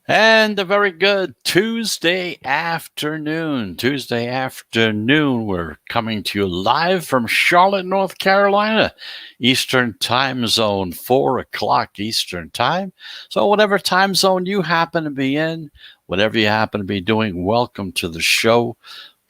And a very good Tuesday afternoon. Tuesday afternoon, we're coming to you live from Charlotte, North Carolina, Eastern Time Zone, 4 o'clock Eastern Time. So, whatever time zone you happen to be in, whatever you happen to be doing, welcome to the show.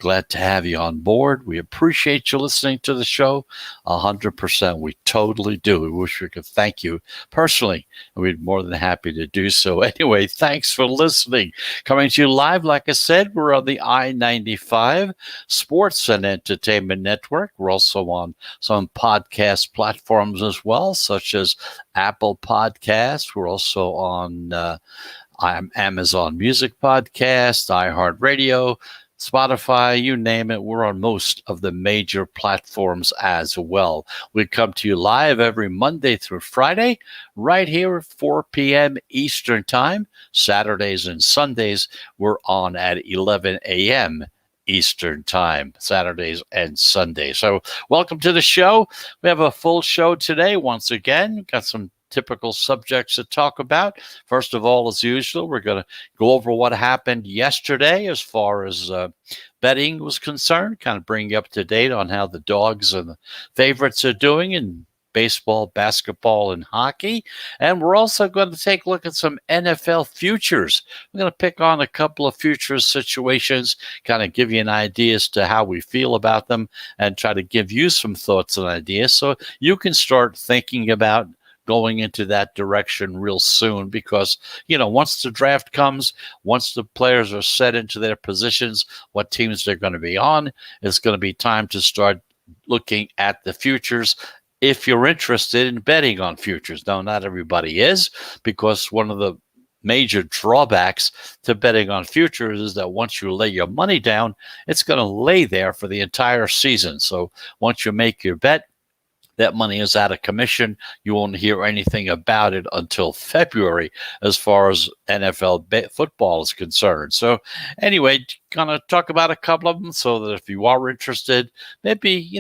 Glad to have you on board. We appreciate you listening to the show 100%. We totally do. We wish we could thank you personally, and we'd be more than happy to do so. Anyway, thanks for listening. Coming to you live, like I said, we're on the I-95 Sports and Entertainment Network. We're also on some podcast platforms as well, such as Apple Podcasts. We're also on Amazon Music Podcast, iHeartRadio, Spotify, you name it. We're on most of the major platforms as well. We come to you live every Monday through Friday, right here at 4 p.m. Eastern Time. Saturdays and Sundays, we're on at 11 a.m. Eastern Time, Saturdays and Sundays. So welcome to the show. We have a full show today once again. Got some typical subjects to talk about. First of all, as usual, we're going to go over what happened yesterday as far as betting was concerned, kind of bring you up to date on how the dogs and the favorites are doing in baseball, basketball, and hockey. And we're also going to take a look at some NFL futures. We're going to pick on a couple of futures situations, kind of give you an idea as to how we feel about them, and try to give you some thoughts and ideas so you can start thinking about going into that direction real soon because, once the draft comes, once the players are set into their positions, what teams they're going to be on, it's going to be time to start looking at the futures if you're interested in betting on futures. Now, not everybody is, because one of the major drawbacks to betting on futures is that once you lay your money down, it's going to lay there for the entire season. So once you make your bet, that money is out of commission. You won't hear anything about it until February as far as NFL football is concerned. So anyway, going to talk about a couple of them so that if you are interested, maybe,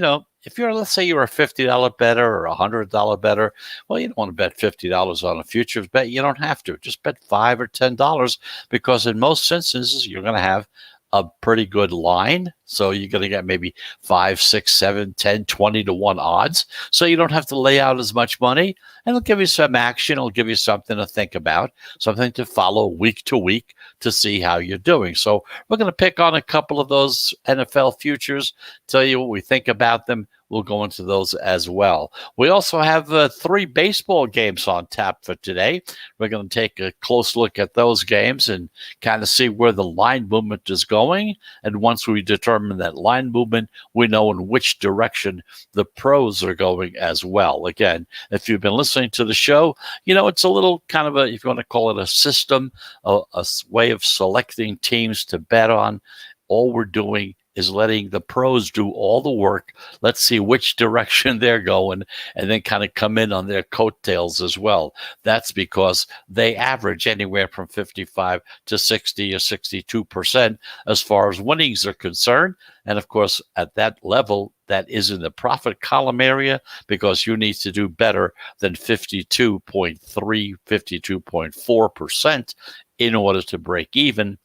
if let's say you're a $50 bettor or a $100 bettor, well, you don't want to bet $50 on a futures bet. You don't have to. Just bet $5 or $10 because in most instances, you're going to have a pretty good line. So you're going to get maybe 5, 6, 7, 10, 20 to 1 odds. So you don't have to lay out as much money. And it'll give you some action. It'll give you something to think about, something to follow week to week to see how you're doing. So we're going to pick on a couple of those NFL futures, tell you what we think about them. We'll go into those as well. We also have 3 baseball games on tap for today. We're going to take a close look at those games and kind of see where the line movement is going. And once we determine that line movement, we know in which direction the pros are going as well. Again, if you've been listening to the show, it's a little kind of if you want to call it a system, a way of selecting teams to bet on. All we're doing is letting the pros do all the work. Let's see which direction they're going and then kind of come in on their coattails as well. That's because they average anywhere from 55 to 60 or 62% as far as winnings are concerned. And of course, at that level, that is in the profit column area because you need to do better than 52.3, 52.4% in order to break even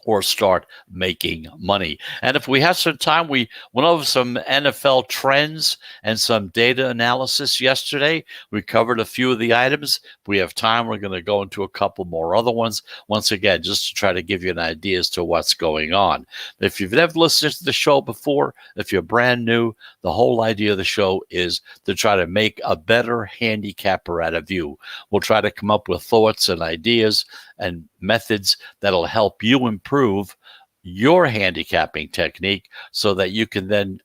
or start making money. And if we have some time, we went over some NFL trends and some data analysis yesterday. We covered a few of the items. If we have time, we're going to go into a couple more other ones, once again, just to try to give you an idea as to what's going on. If you've never listened to the show before, if you're brand new, the whole idea of the show is to try to make a better handicapper out of you. We'll try to come up with thoughts and ideas and methods that'll help you improve your handicapping technique so that you can then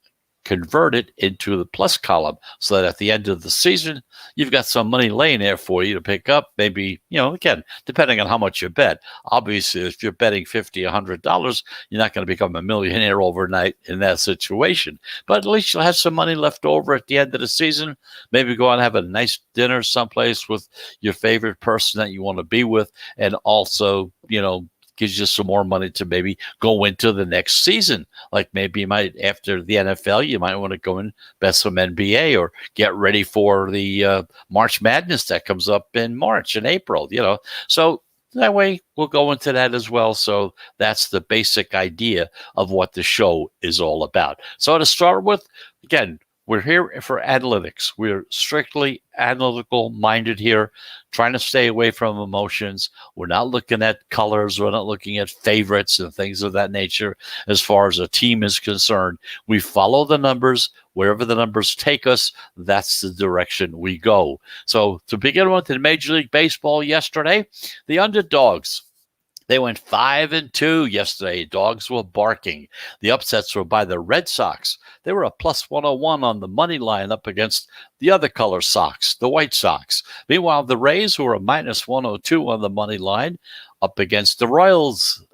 convert it into the plus column so that at the end of the season, you've got some money laying there for you to pick up. Maybe, again, depending on how much you bet. Obviously, if you're betting $50, $100, you're not going to become a millionaire overnight in that situation. But at least you'll have some money left over at the end of the season. Maybe go out and have a nice dinner someplace with your favorite person that you want to be with. And also, gives you some more money to maybe go into the next season. Like maybe you might, after the NFL, you might want to go and bet some NBA or get ready for the March Madness that comes up in March and April, So That way, we'll go into that as well. So that's the basic idea of what the show is all about. So to start with, again, we're here for analytics. We're strictly analytical minded here, trying to stay away from emotions. We're not looking at colors. We're not looking at favorites and things of that nature as far as a team is concerned. We follow the numbers. Wherever the numbers take us, that's the direction we go. So to begin with, in Major League Baseball yesterday, the underdogs, they went 5-2 yesterday. Dogs were barking. The upsets were by the Red Sox. They were a plus 101 on the money line up against the other color Sox, the White Sox. Meanwhile, the Rays, who were a minus 102 on the money line, up against the Royals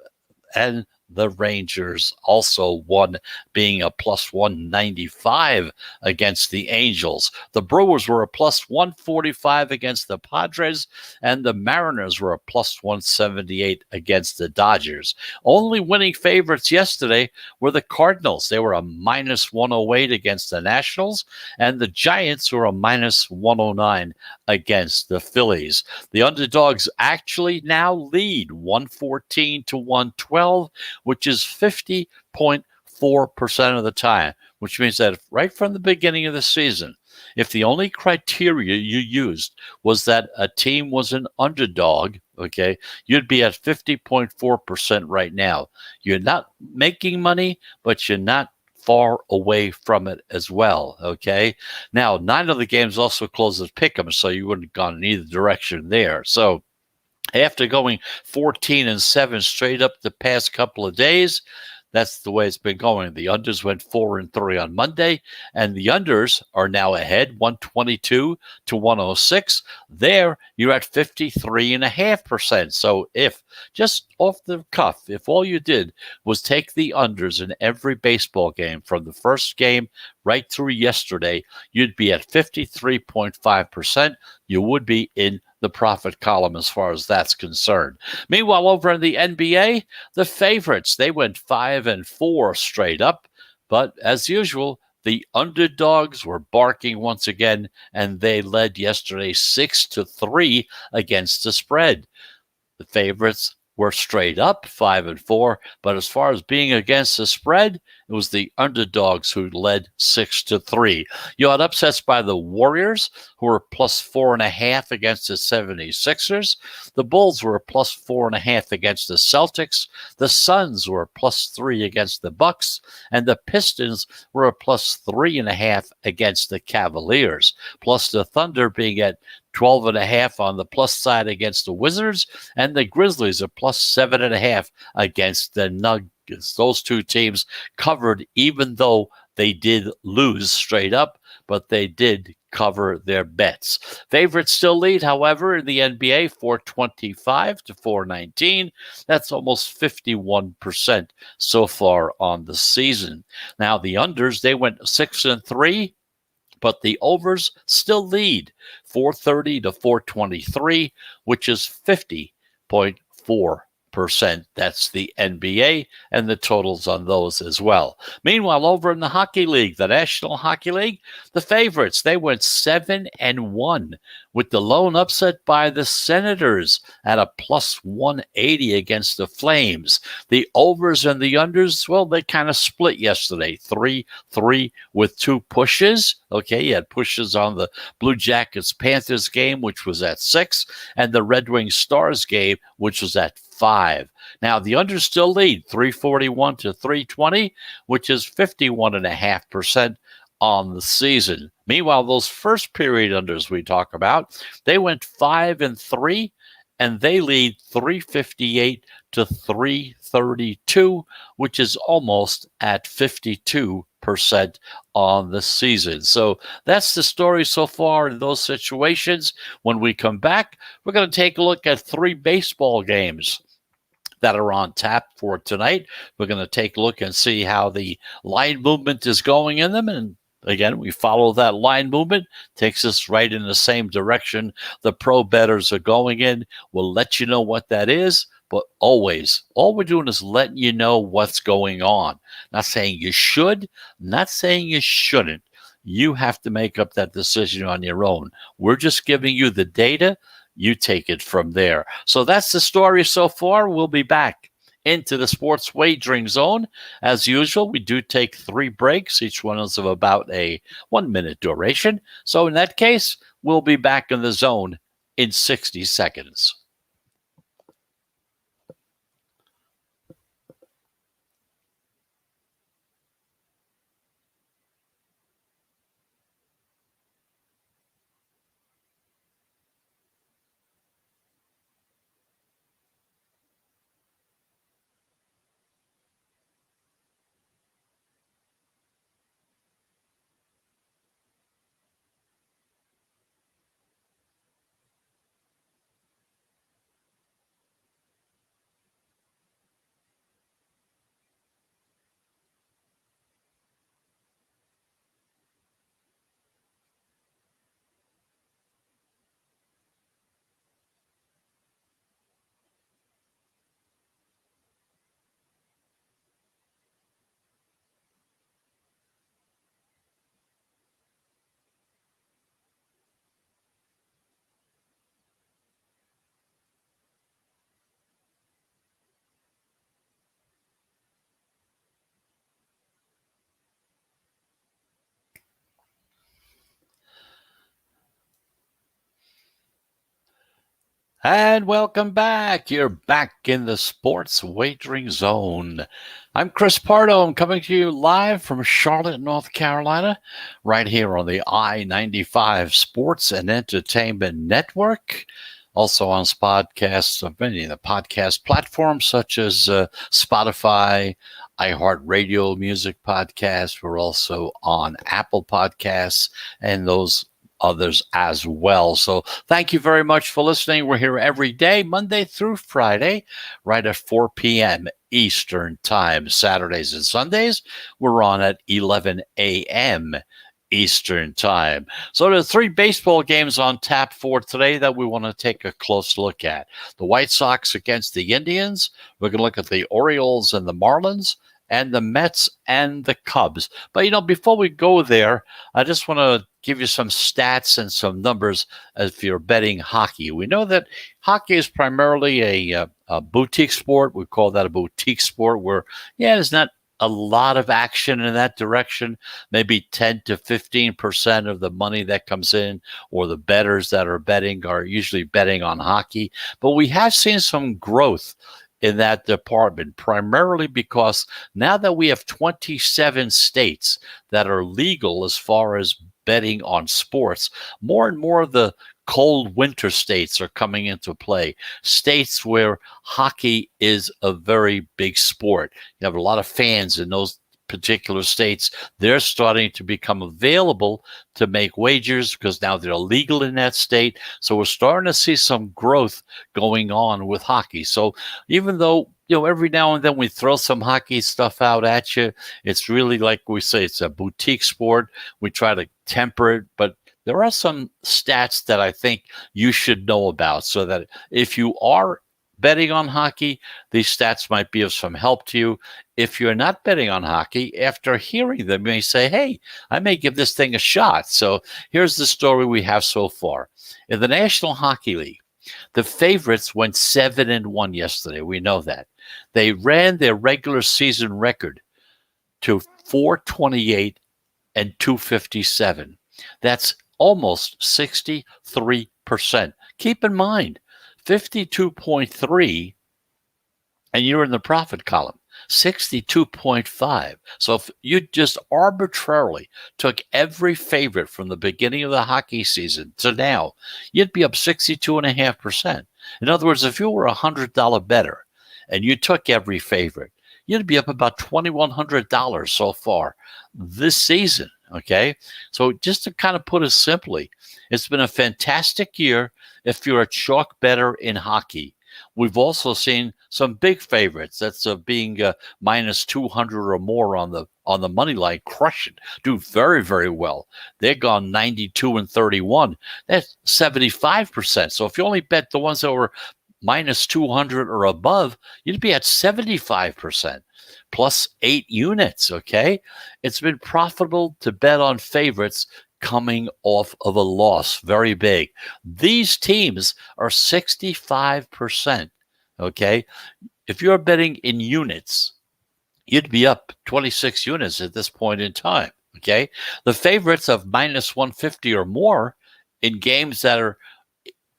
and the Rangers, also one being a plus 195 against the Angels. The Brewers were a plus 145 against the Padres, and the Mariners were a plus 178 against the Dodgers. Only winning favorites yesterday were the Cardinals. They were a minus 108 against the Nationals, and the Giants were a minus 109 against the Phillies. The underdogs actually now lead 114 to 112, which is 50.4% of the time, which means that right from the beginning of the season, if the only criteria you used was that a team was an underdog, okay, you'd be at 50.4% right now. You're not making money, but you're not far away from it as well, okay? Now, 9 of the games also closed as pick'em, so you wouldn't have gone in either direction there. So after going 14-7 straight up the past couple of days, that's the way it's been going. The unders went 4-3 on Monday, and the unders are now ahead 122 to 106. There, you're at 53.5%. So if just off the cuff, if all you did was take the unders in every baseball game from the first game right through yesterday, you'd be at 53.5%. You would be in the profit column as far as that's concerned. Meanwhile, over in the NBA, the favorites, they went 5-4 straight up. But as usual, the underdogs were barking once again, and they led yesterday 6-3 against the spread. The favorites were straight up 5-4, but as far as being against the spread, it was the underdogs who led 6-3. You had upsets by the Warriors, who were plus 4.5 against the 76ers. The Bulls were plus 4.5 against the Celtics. The Suns were plus 3 against the Bucks, and the Pistons were a plus 3.5 against the Cavaliers. Plus the Thunder being at 12.5 on the plus side against the Wizards, and the Grizzlies are plus 7.5 against the Nuggets. Those two teams covered, even though they did lose straight up, but they did cover their bets. Favorites still lead, however, in the NBA, 425 to 419. That's almost 51% so far on the season. Now, the unders, they went 6-3. But the overs still lead 430 to 423, which is 50.4%. That's the NBA and the totals on those as well. Meanwhile, over in the Hockey League, the National Hockey League, the favorites, they went 7-1 with the lone upset by the Senators at a plus 180 against the Flames. The overs and the unders, well, they kind of split yesterday, 3-3 with 2 pushes. Okay, you had pushes on the Blue Jackets Panthers game, which was at 6, and the Red Wings Stars game, which was at 5. Now, the unders still lead 341 to 320, which is 51.5% on the season. Meanwhile, those first period unders we talk about, they went 5-3, and they lead 358 to 332, which is almost at 52% on the season. So that's the story so far in those situations. When we come back, we're going to take a look at 3 baseball games that are on tap for tonight. We're going to take a look and see how the line movement is going in them. And again, we follow that line movement, takes us right in the same direction the pro bettors are going in. We'll let you know what that is. But always, all we're doing is letting you know what's going on. Not saying you should, not saying you shouldn't. You have to make up that decision on your own. We're just giving you the data, you take it from there. So that's the story so far. We'll be back into the sports wagering zone. As usual, we do take 3 breaks. Each one is of about a 1-minute duration. So in that case, we'll be back in the zone in 60 seconds. And welcome back. You're back in the sports wagering zone. I'm Chris Pardo. I'm coming to you live from Charlotte, North Carolina, right here on the I-95 Sports and Entertainment Network. Also on podcasts of many of the podcast platforms such as Spotify, iHeartRadio Music Podcast. We're also on Apple Podcasts and those others as well. So thank you very much for listening. We're here every day, Monday through Friday, right at 4 p.m. Eastern Time. Saturdays and Sundays, we're on at 11 a.m. Eastern Time. So there are 3 baseball games on tap for today that we want to take a close look at. The White Sox against the Indians. We're going to look at the Orioles and the Marlins, and the Mets and the Cubs. But, before we go there, I just want to give you some stats and some numbers if you're betting hockey. We know that hockey is primarily a boutique sport. We call that a boutique sport where, there's not a lot of action in that direction. Maybe 10 to 15% of the money that comes in or the bettors that are betting are usually betting on hockey. But we have seen some growth in that department, primarily because now that we have 27 states that are legal as far as betting on sports, more and more of the cold winter states are coming into play. States where hockey is a very big sport. You have a lot of fans in those particular states. They're starting to become available to make wagers because now they're legal in that state. So we're starting to see some growth going on with hockey. So even though, every now and then we throw some hockey stuff out at you, it's really, like we say, it's a boutique sport. We try to temper it, but there are some stats that I think you should know about so that if you are betting on hockey, these stats might be of some help to you. If you're not betting on hockey, after hearing them, you may say, hey, I may give this thing a shot. So here's the story we have so far. In the National Hockey League, the favorites went 7-1 yesterday. We know that. They ran their regular season record to 428 and 257. That's almost 63%. Keep in mind, 52.3, and you're in the profit column, 62.5. So if you just arbitrarily took every favorite from the beginning of the hockey season to now, you'd be up 62.5%. In other words, if you were a $100 bettor and you took every favorite, you'd be up about $2,100 so far this season. Okay, so just to kind of put it simply, it's been a fantastic year if you're a chalk bettor in hockey. We've also seen some big favorites that's being minus 200 or more on the money line, crush it, do very, very well. They're gone 92 and 31. That's 75%. So if you only bet the ones that were minus 200 or above, you'd be at 75%. Plus 8 units, okay? It's been profitable to bet on favorites coming off of a loss. Very big. These teams are 65%. Okay. If you're betting in units, you'd be up 26 units at this point in time. Okay. The favorites of minus 150 or more in games that are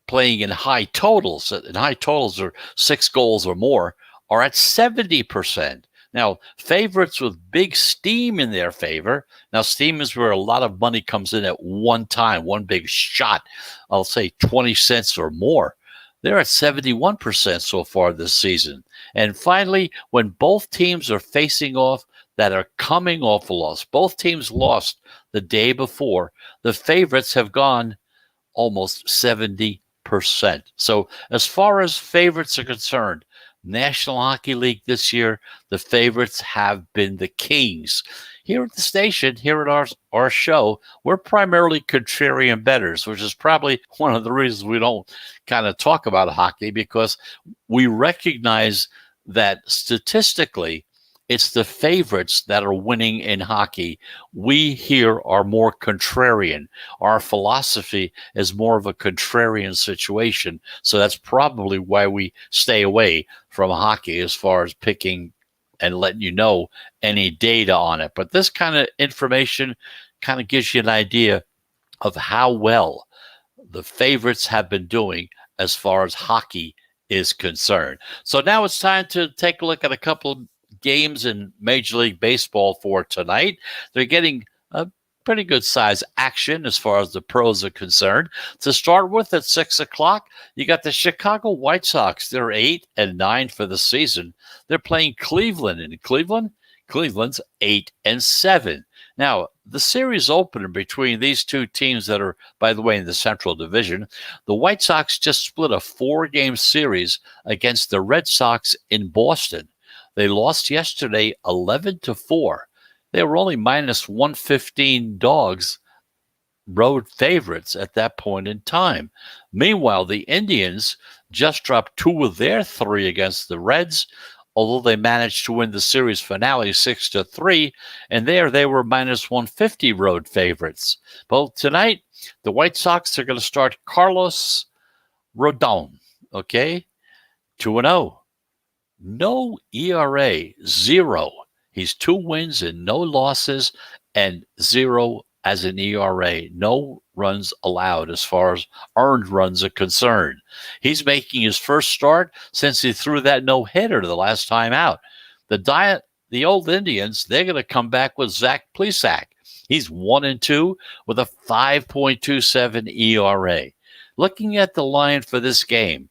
playing in high totals, and high totals are 6 goals or more, are at 70%. Now, favorites with big steam in their favor. Now, steam is where a lot of money comes in at one time, one big shot. I'll say 20 cents or more. They're at 71% so far this season. And finally, when both teams are facing off that are coming off a loss, both teams lost the day before, the favorites have gone almost 70%. So as far as favorites are concerned, National Hockey League this year, the favorites have been the Kings. Here at the station, here at our show, we're primarily contrarian bettors, which is probably one of the reasons we don't kind of talk about hockey, because we recognize that statistically, it's the favorites that are winning in hockey. We here are more contrarian. Our philosophy is more of a contrarian situation. So that's probably why we stay away from hockey as far as picking and letting you know any data on it. But this kind of information kind of gives you an idea of how well the favorites have been doing as far as hockey is concerned. So now it's time to take a look at a couple of games in Major League Baseball for tonight. They're getting a pretty good size action as far as the pros are concerned. To start with, at 6 o'clock, you got the Chicago White Sox. They're 8-9 for the season. They're playing Cleveland. In Cleveland, Cleveland's 8-7. Now, the series opener between these two teams that are, by the way, in the Central Division, the White Sox just split a 4-game series against the Red Sox in Boston. They lost yesterday 11-4. They were only minus 115 dogs, road favorites at that point in time. Meanwhile, the Indians just dropped 2 of their 3 against the Reds, although they managed to win the series finale 6-3, and there they were minus 150 road favorites. But tonight, the White Sox are going to start Carlos Rodon, okay? 2-0. No ERA, 0. He's 2 wins and no losses, and 0 as an ERA. No runs allowed as far as earned runs are concerned. He's making his first start since he threw that no-hitter the last time out. The old Indians, they're going to come back with Zach Plesac. He's 1-2 with a 5.27 ERA. Looking at the line for this game,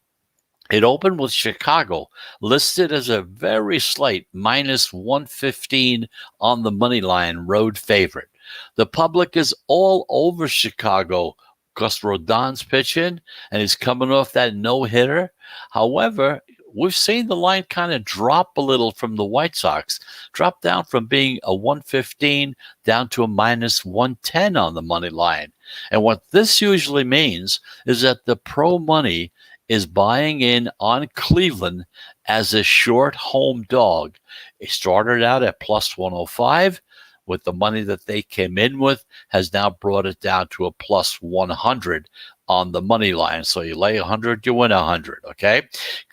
it opened with Chicago, listed as a very slight minus 115 on the money line road favorite. The public is all over Chicago because Rodon's pitching and he's coming off that no-hitter. However, we've seen the line kind of drop a little from the White Sox, drop down from being a 115 down to a minus 110 on the money line. And what this usually means is that the pro money is buying in on Cleveland as a short home dog. It started out at plus 105. With the money that they came in with, has now brought it down to a plus 100 on the money line. So you lay 100, you win 100, okay?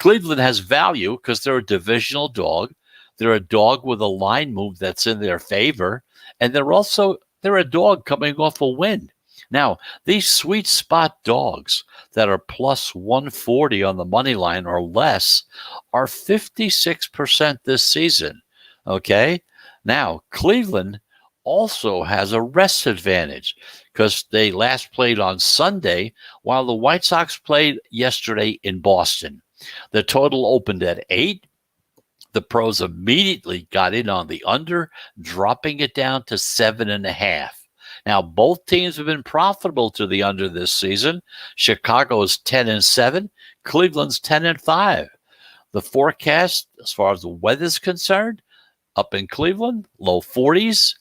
Cleveland has value because they're a divisional dog. They're a dog with a line move that's in their favor. And they're a dog coming off a win. Now, these sweet spot dogs that are plus 140 on the money line or less are 56% this season, okay? Now, Cleveland also has a rest advantage because they last played on Sunday while the White Sox played yesterday in Boston. The total opened at 8. The pros immediately got in on the under, dropping it down to 7.5. Now, both teams have been profitable to the under this season. Chicago is 10-7. Cleveland's 10-5. The forecast, as far as the weather is concerned, up in Cleveland, low 40s,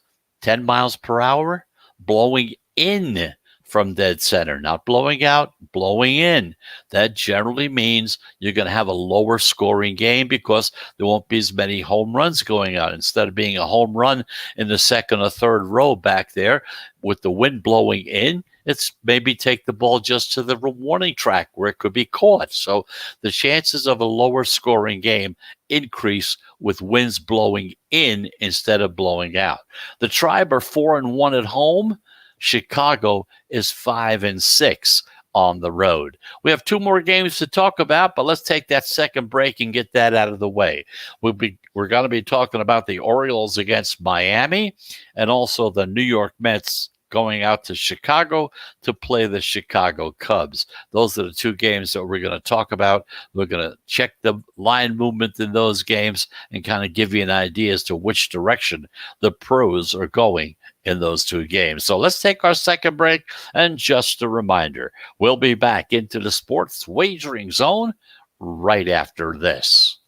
10 miles per hour, blowing in from dead center. Not blowing out, blowing in. That generally means you're going to have a lower scoring game because there won't be as many home runs going out. Instead of being a home run in the second or third row back there with the wind blowing in, it's maybe take the ball just to the warning track where it could be caught. So the chances of a lower scoring game increase with winds blowing in instead of blowing out. The Tribe are 4-1 at home. Chicago is 5-6 on the road. We have two more games to talk about, but let's take that second break and get that out of the way. We're going to be talking about the Orioles against Miami and also the New York Mets going out to Chicago to play the Chicago Cubs. Those are the two games that we're going to talk about. We're going to check the line movement in those games and kind of give you an idea as to which direction the pros are going in those two games. So let's take our second break. And just a reminder, we'll be back into the sports wagering zone right after this.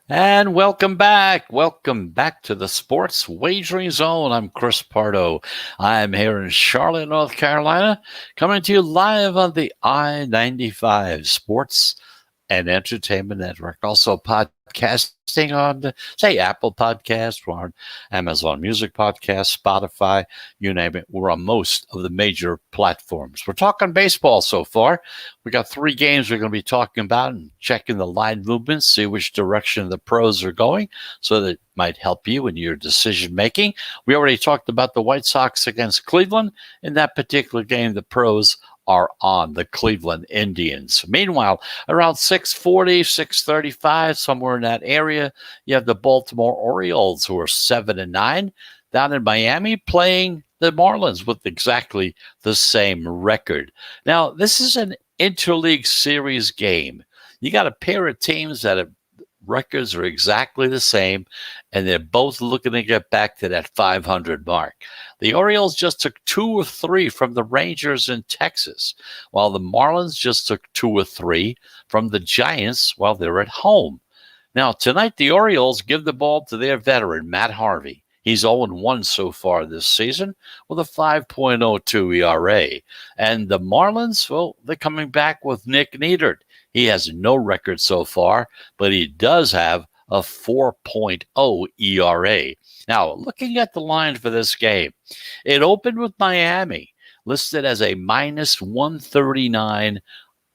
And welcome back. Welcome back to the Sports Wagering Zone. I'm Chris Pardo. I'm here in Charlotte, North Carolina, coming to you live on the I-95 Sports and Entertainment Network. Also podcasting on, say, Apple Podcasts, we're on Amazon Music Podcast, Spotify, you name it. We're on most of the major platforms. We're talking baseball so far. We got three games we're going to be talking about and checking the line movements, see which direction the pros are going, so that might help you in your decision making. We already talked about the White Sox against Cleveland. In that particular game, the pros are on the Cleveland Indians. Meanwhile, around 6:40, 6:35, somewhere in that area, you have the Baltimore Orioles, who are 7-9, down in Miami playing the Marlins with exactly the same record. Now, this is an interleague series game. You got a pair of teams that have records are exactly the same, and they're both looking to get back to that 500 mark. The Orioles just took 2 or 3 from the Rangers in Texas, while the Marlins just took 2 or 3 from the Giants while they're at home. Now, tonight, the Orioles give the ball to their veteran, Matt Harvey. He's 0-1 so far this season with a 5.02 ERA. And the Marlins, well, they're coming back with Nick Neidert. He has no record so far, but he does have a 4.0 ERA. Now, looking at the line for this game, it opened with Miami, listed as a minus 139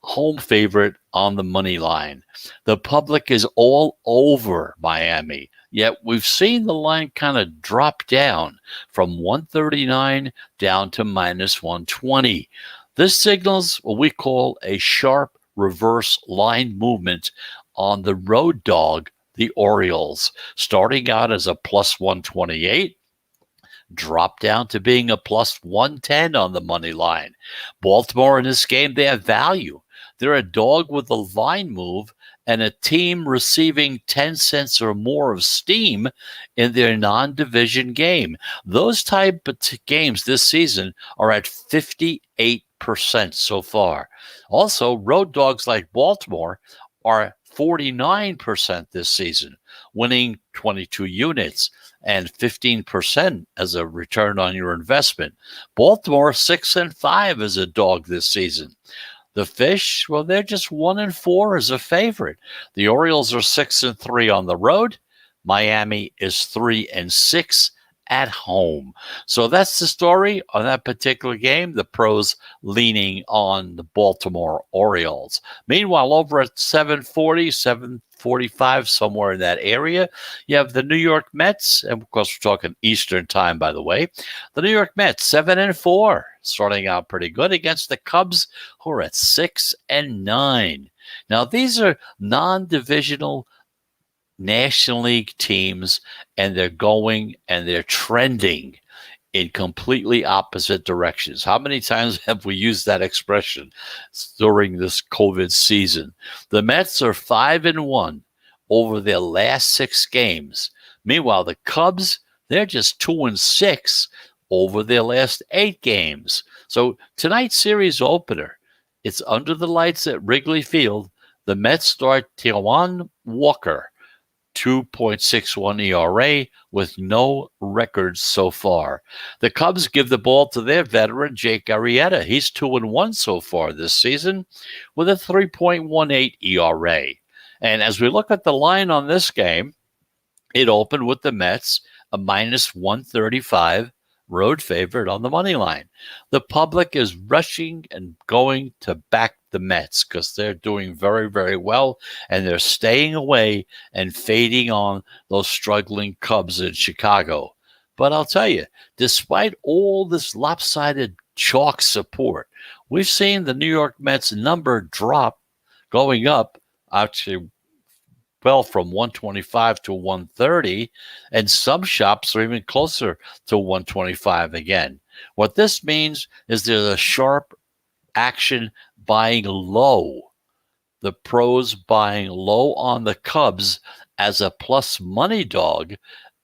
home favorite on the money line. The public is all over Miami, yet we've seen the line kind of drop down from 139 down to minus 120. This signals what we call a sharp reverse line movement on the road dog, the Orioles, starting out as a plus 128, dropped down to being a plus 110 on the money line. Baltimore in this game, they have value. They're a dog with a line move and a team receiving 10 cents or more of steam in their non-division game. Those type of games this season are at 58% so far. Also, road dogs like Baltimore are 49% this season, winning 22 units and 15% as a return on your investment. Baltimore 6-5 as a dog this season. The Fish, well, they're just 1-4 as a favorite. The Orioles are 6-3 on the road. Miami is 3-6 at home. So that's the story on that particular game. The pros leaning on the Baltimore Orioles. Meanwhile, over at 740, 745, somewhere in that area, you have the New York Mets. And of course, we're talking Eastern time, by the way. The New York Mets, 7-4, starting out pretty good against the Cubs, who are at 6-9. Now, these are non-divisional National League teams, and they're going and they're trending in completely opposite directions. How many times have we used that expression during this COVID season? The Mets are 5-1 over their last 6 games. Meanwhile, the Cubs, they're just 2-6 over their last 8 games. So tonight's series opener, it's under the lights at Wrigley Field. The Mets start Taijuan Walker, 2.61 ERA with no records so far. The Cubs give the ball to their veteran, Jake Arrieta. He's 2-1 so far this season with a 3.18 ERA. And as we look at the line on this game, it opened with the Mets, a minus 135 road favorite on the money line. The public is rushing and going to back the Mets because they're doing very, very well, and they're staying away and fading on those struggling Cubs in Chicago. But I'll tell you, despite all this lopsided chalk support, we've seen the New York Mets number drop, going up, actually fell from 125 to 130, and some shops are even closer to 125 again. What this means is there's a sharp action buying low. The pros buying low on the Cubs as a plus money dog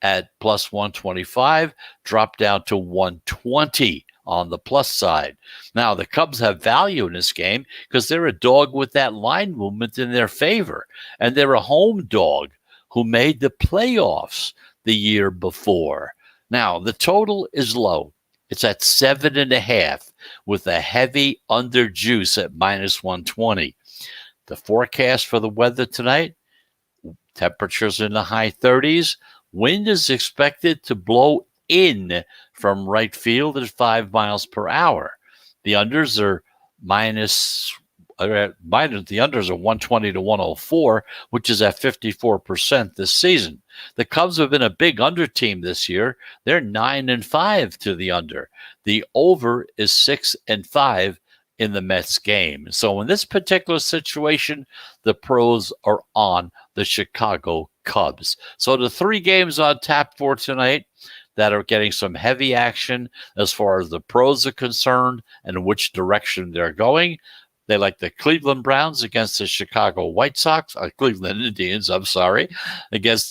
at plus 125, dropped down to 120 on the plus side. Now, the Cubs have value in this game because they're a dog with that line movement in their favor, and they're a home dog who made the playoffs the year before. Now, the total is low. It's at 7.5 with a heavy under juice at minus 120. The forecast for the weather tonight, temperatures in the high 30s. Wind is expected to blow in from right field at 5 miles per hour. The unders are the unders are 120 to 104, which is at 54% this season. The Cubs have been a big under team this year. They're 9-5 to the under. The over is 6-5 in the Mets game. So in this particular situation, the pros are on the Chicago Cubs. So the 3 games on tap for tonight that are getting some heavy action as far as the pros are concerned and which direction they're going. They like the Cleveland Browns against the Chicago White Sox, Cleveland Indians, against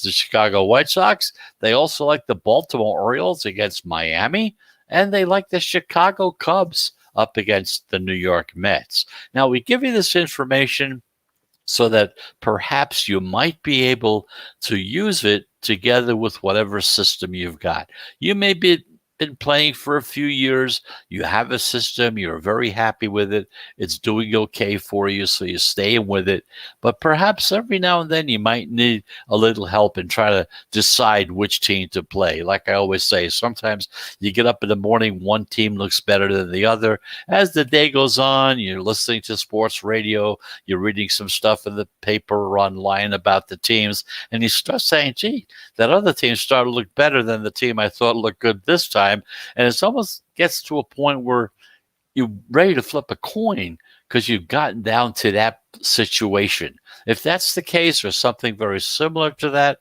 the Chicago White Sox. They also like the Baltimore Orioles against Miami, and they like the Chicago Cubs up against the New York Mets. Now, we give you this information so that perhaps you might be able to use it together with whatever system you've got. You may be been playing for a few years. You have a system. You're very happy with it. It's doing okay for you, so you're staying with it. But perhaps every now and then you might need a little help in trying to decide which team to play. Like I always say, sometimes you get up in the morning, one team looks better than the other. As the day goes on, you're listening to sports radio, you're reading some stuff in the paper or online about the teams, and you start saying, gee, that other team started to look better than the team I thought looked good this time. And it almost gets to a point where you're ready to flip a coin because you've gotten down to that situation. If that's the case or something very similar to that,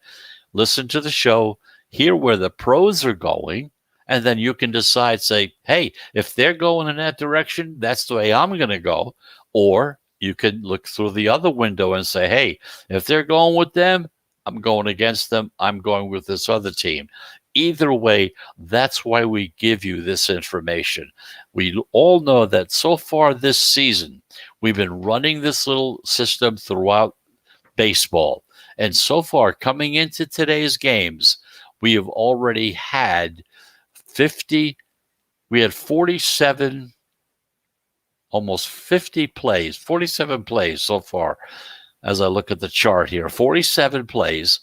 listen to the show, hear where the pros are going, and then you can decide, say, hey, if they're going in that direction, that's the way I'm going to go. Or you could look through the other window and say, hey, if they're going with them, I'm going against them. I'm going with this other team. Either way, that's why we give you this information. We all know that so far this season, we've been running this little system throughout baseball. And so far, coming into today's games, we have already had 50, we had 47, almost 50 plays, 47 plays so far. As I look at the chart here, 47 plays.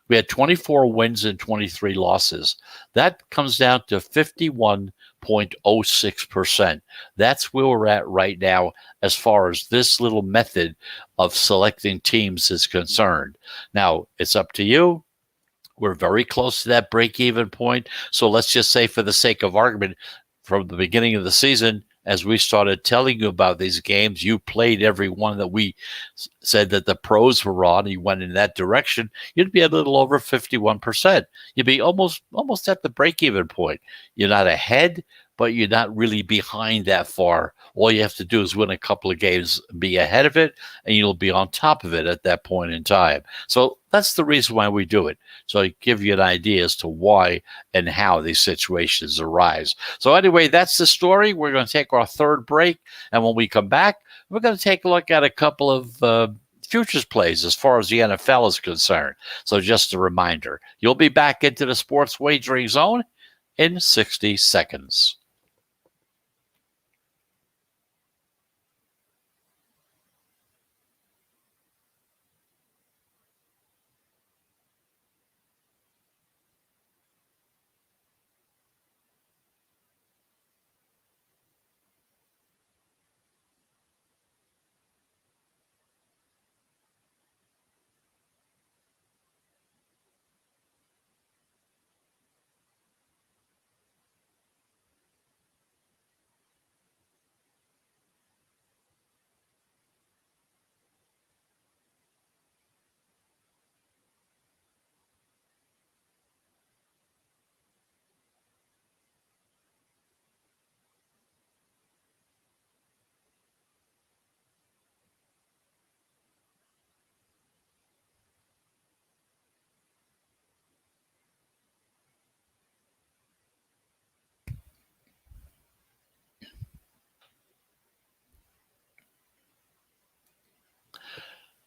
We had 24 wins and 23 losses. That comes down to 51.06%. That's where we're at right now as far as this little method of selecting teams is concerned. Now, it's up to you. We're very close to that break-even point. So let's just say, for the sake of argument, from the beginning of the season, as we started telling you about these games, you played every one that we said that the pros were on. You went in that direction. You'd be a little over 51%. You'd be almost at the break-even point. You're not ahead, but you're not really behind that far. All you have to do is win a couple of games, be ahead of it, and you'll be on top of it at that point in time. So that's the reason why we do it. So I give you an idea as to why and how these situations arise. So anyway, that's the story. We're going to take our third break, and when we come back, we're going to take a look at a couple of futures plays as far as the NFL is concerned. So just a reminder, you'll be back into the sports wagering zone in 60 seconds.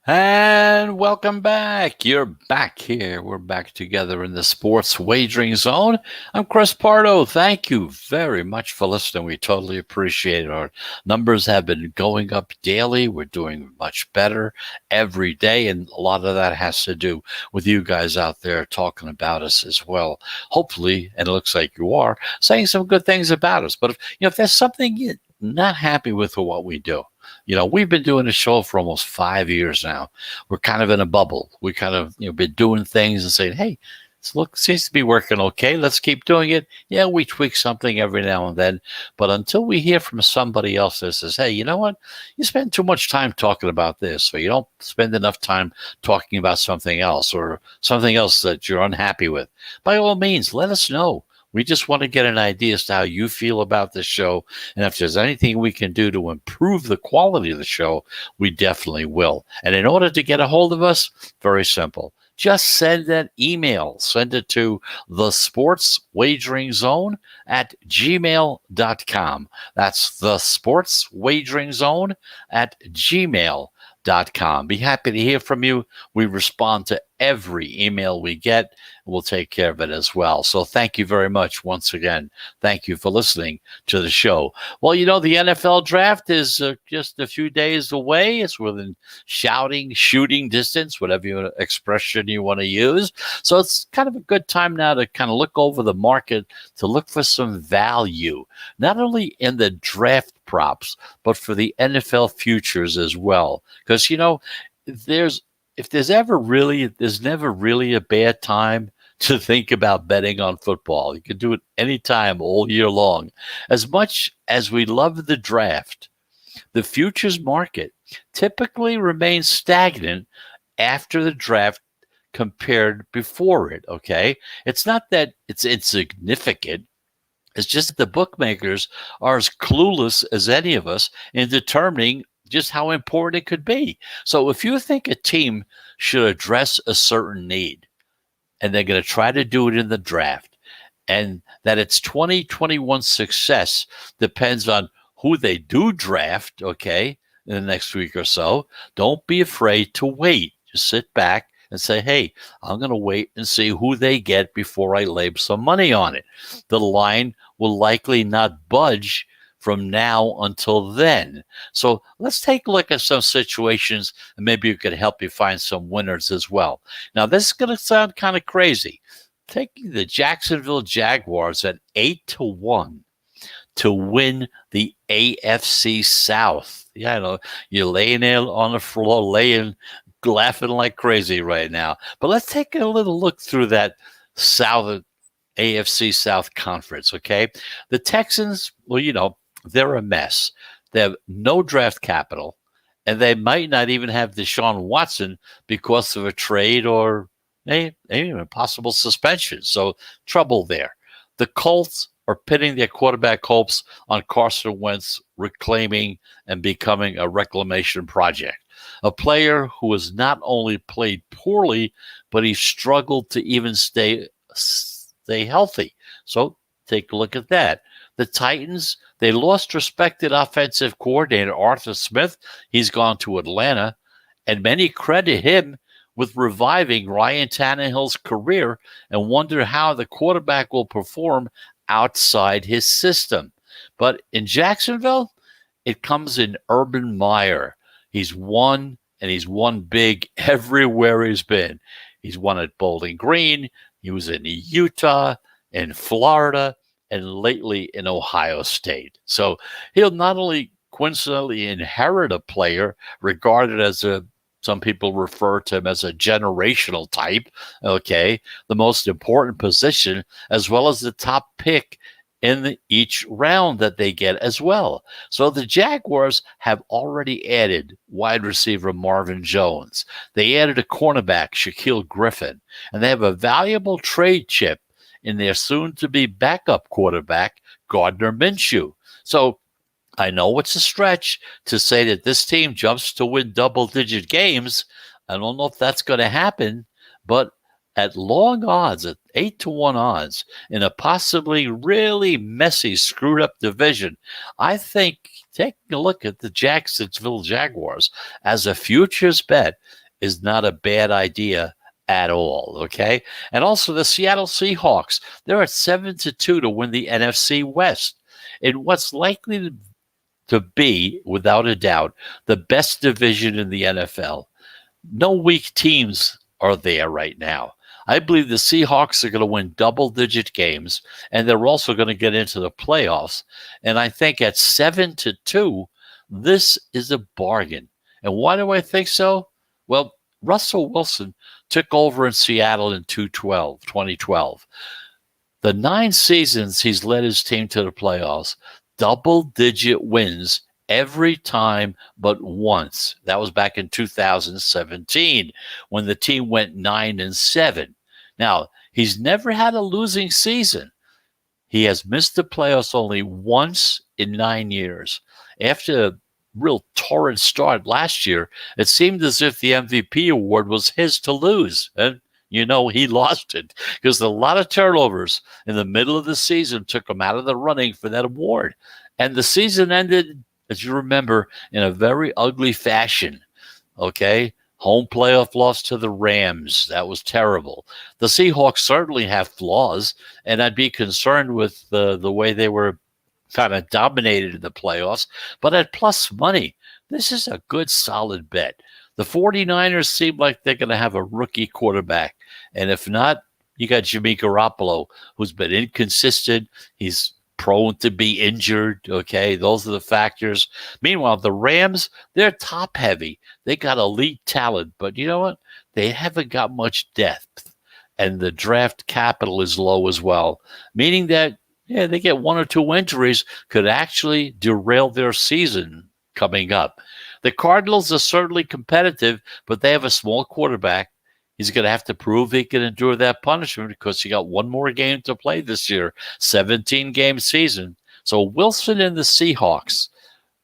And welcome back. You're back here. We're back together in the sports wagering zone. I'm Chris Pardo. Thank you very much for listening. We totally appreciate it. Our numbers have been going up daily. We're doing much better every day. And a lot of that has to do with you guys out there talking about us as well. Hopefully, and it looks like you are, saying some good things about us. But if there's something you're not happy with what we do, we've been doing the show for almost 5 years now. We're kind of in a bubble. We kind of, been doing things and saying, hey, seems to be working okay. Let's keep doing it. Yeah, we tweak something every now and then. But until we hear from somebody else that says, hey, you know what? You spend too much time talking about this, or you don't spend enough time talking about something else, or something else that you're unhappy with. By all means, let us know. We just want to get an idea as to how you feel about the show. And if there's anything we can do to improve the quality of the show, we definitely will. And in order to get a hold of us, very simple. Just send an email. Send it to thesportswageringzone@gmail.com. That's thesportswageringzone@gmail.com. Be happy to hear from you. We respond to every email we get. We'll take care of it as well. So thank you very much once again. Thank you for listening to the show. Well, the NFL draft is just a few days away. It's within shooting distance, whatever expression you want to use. So it's kind of a good time now to kind of look over the market, to look for some value, not only in the draft props, but for the NFL futures as well. Because, there's never really a bad time to think about betting on football. You can do it anytime, all year long. As much as we love the draft, the futures market typically remains stagnant after the draft compared before it, okay? It's not that it's insignificant. It's just that the bookmakers are as clueless as any of us in determining just how important it could be. So if you think a team should address a certain need and they're going to try to do it in the draft, and that its 2021 success depends on who they do draft, okay, in the next week or so, don't be afraid to wait. Just sit back and say, hey, I'm going to wait and see who they get before I lay some money on it. The line will likely not budge from now until then. So let's take a look at some situations, and maybe it could help you find some winners as well. Now, this is going to sound kind of crazy. Taking the Jacksonville Jaguars at 8-1 to win the AFC South. Yeah, I know you're laying there on the floor, laughing like crazy right now. But let's take a little look through that AFC South Conference, okay? The Texans, well, they're a mess. They have no draft capital, and they might not even have Deshaun Watson because of a trade or even a possible suspension. So trouble there. The Colts are pitting their quarterback hopes on Carson Wentz reclaiming and becoming a reclamation project. A player who has not only played poorly, but he struggled to even stay healthy. So take a look at that. The Titans, they lost respected offensive coordinator Arthur Smith. He's gone to Atlanta, and many credit him with reviving Ryan Tannehill's career and wonder how the quarterback will perform outside his system. But in Jacksonville, it comes in Urban Meyer. He's won, and he's won big everywhere he's been. He's won at Bowling Green. He was in Utah, in Florida, and lately in Ohio State. So he'll not only coincidentally inherit a player regarded as some people refer to him as a generational type, okay, the most important position, as well as the top pick in each round that they get as well. So the Jaguars have already added wide receiver Marvin Jones. They added a cornerback, Shaquille Griffin, and they have a valuable trade chip in their soon-to-be backup quarterback, Gardner Minshew. So I know it's a stretch to say that this team jumps to win double-digit games. I don't know if that's going to happen, but at long odds, at 8-1 odds, in a possibly really messy, screwed-up division, I think taking a look at the Jacksonville Jaguars as a futures bet is not a bad idea at all, okay? And also the Seattle Seahawks, they're at 7-2 to win the NFC West. In what's likely to be, without a doubt, the best division in the NFL. No weak teams are there right now. I believe the Seahawks are going to win double-digit games, and they're also going to get into the playoffs. And I think at 7-2, this is a bargain. And why do I think so? Well, Russell Wilson took over in Seattle in 2012. The 9 seasons he's led his team to the playoffs, double-digit wins every time but once. That was back in 2017 when the team went 9-7. Now, he's never had a losing season. He has missed the playoffs only once in 9 years. After a real torrid start last year, it seemed as if the MVP award was his to lose. And he lost it because a lot of turnovers in the middle of the season took him out of the running for that award. And the season ended, as you remember, in a very ugly fashion. Okay? Home playoff loss to the Rams. That was terrible. The Seahawks certainly have flaws, and I'd be concerned with the way they were kind of dominated in the playoffs. But at plus money, this is a good, solid bet. The 49ers seem like they're going to have a rookie quarterback. And if not, you got Jimmy Garoppolo, who's been inconsistent. He's prone to be injured. Okay, those are the factors. Meanwhile, the Rams, they're top heavy. They got elite talent, but you know what? They haven't got much depth. And the draft capital is low as well, meaning that, they get 1 or 2 injuries could actually derail their season coming up. The Cardinals are certainly competitive, but they have a small quarterback. He's going to have to prove he can endure that punishment because he got 1 more game to play this year, 17-game season. So Wilson and the Seahawks,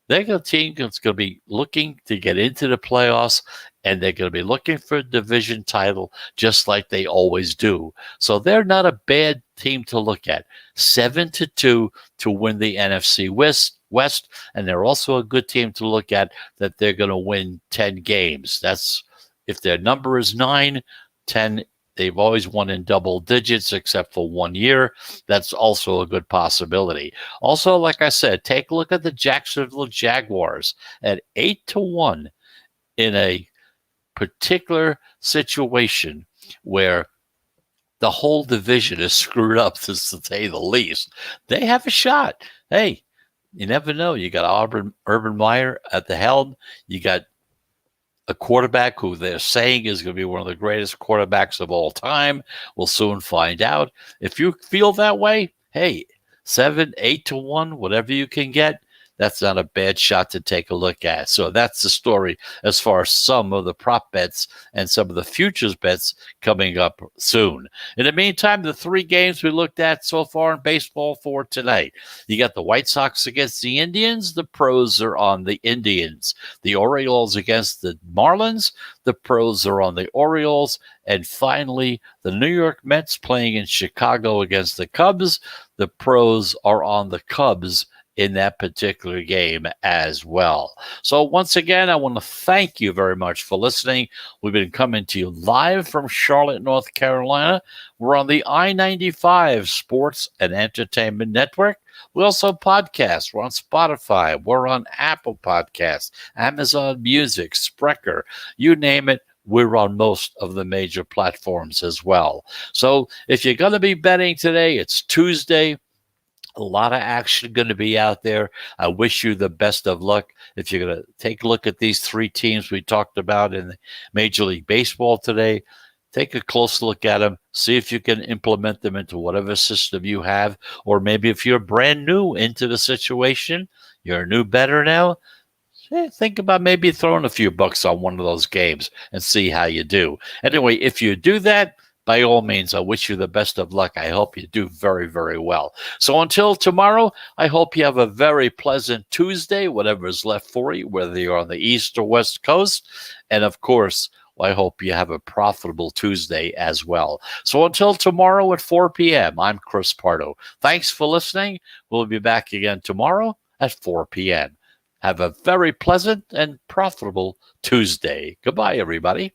They're a team that's going to be looking to get into the playoffs, and they're going to be looking for a division title just like they always do. So they're not a bad team to look at. 7-2 to win the NFC West, and they're also a good team to look at that they're going to win 10 games. That's if their number is 9, 10. They've always won in double digits except for 1 year. That's also a good possibility. Also, like I said, take a look at the Jacksonville Jaguars at 8-1 in a particular situation where the whole division is screwed up, to say the least. They have a shot. Hey, you never know. You got Urban Meyer at the helm. You got a quarterback who they're saying is going to be one of the greatest quarterbacks of all time. We'll soon find out. If you feel that way, hey, 7, 8-1, whatever you can get, that's not a bad shot to take a look at. So that's the story as far as some of the prop bets and some of the futures bets coming up soon. In the meantime, the 3 games we looked at so far in baseball for tonight. You got the White Sox against the Indians. The pros are on the Indians. The Orioles against the Marlins. The pros are on the Orioles. And finally, the New York Mets playing in Chicago against the Cubs. The pros are on the Cubs in that particular game as well. So once again, I want to thank you very much for listening. We've been coming to you live from Charlotte, North Carolina. We're on the I-95 Sports and Entertainment Network. We also podcast. We're on Spotify. We're on Apple Podcasts, Amazon Music, Spreaker, you name it. We're on most of the major platforms as well. So if you're going to be betting today, it's Tuesday. A lot of action going to be out there. I wish you the best of luck. If you're going to take a look at these 3 teams we talked about in Major League Baseball today, take a close look at them. See if you can implement them into whatever system you have. Or maybe if you're brand new into the situation, you're a new bettor now, think about maybe throwing a few bucks on one of those games and see how you do. Anyway, if you do that, by all means, I wish you the best of luck. I hope you do very, very well. So until tomorrow, I hope you have a very pleasant Tuesday, whatever is left for you, whether you're on the East or West Coast. And of course, I hope you have a profitable Tuesday as well. So until tomorrow at 4 p.m., I'm Chris Pardo. Thanks for listening. We'll be back again tomorrow at 4 p.m. Have a very pleasant and profitable Tuesday. Goodbye, everybody.